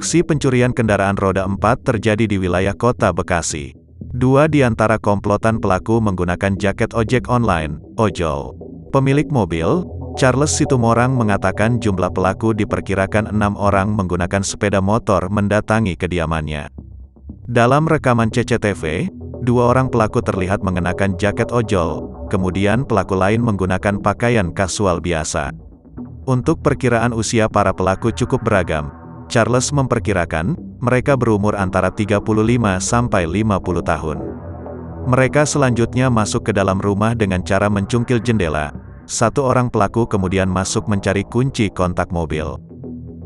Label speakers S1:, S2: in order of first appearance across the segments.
S1: Aksi pencurian kendaraan roda 4 terjadi di wilayah Kota Bekasi. Dua di antara komplotan pelaku menggunakan jaket ojek online, ojol. Pemilik mobil, Charles Situmorang mengatakan jumlah pelaku diperkirakan 6 orang menggunakan sepeda motor mendatangi kediamannya. Dalam rekaman CCTV, 2 orang pelaku terlihat mengenakan jaket ojol, kemudian pelaku lain menggunakan pakaian kasual biasa. Untuk perkiraan usia para pelaku cukup beragam. Charles memperkirakan, mereka berumur antara 35 sampai 50 tahun. Mereka selanjutnya masuk ke dalam rumah dengan cara mencungkil jendela. Satu orang pelaku kemudian masuk mencari kunci kontak mobil.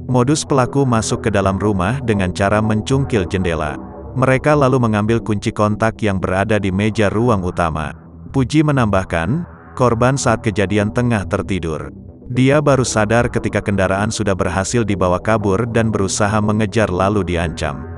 S1: Modus pelaku masuk ke dalam rumah dengan cara mencungkil jendela. Mereka lalu mengambil kunci kontak yang berada di meja ruang utama. Puji menambahkan, korban saat kejadian tengah tertidur. Dia baru sadar ketika kendaraan sudah berhasil dibawa kabur dan berusaha mengejar lalu diancam.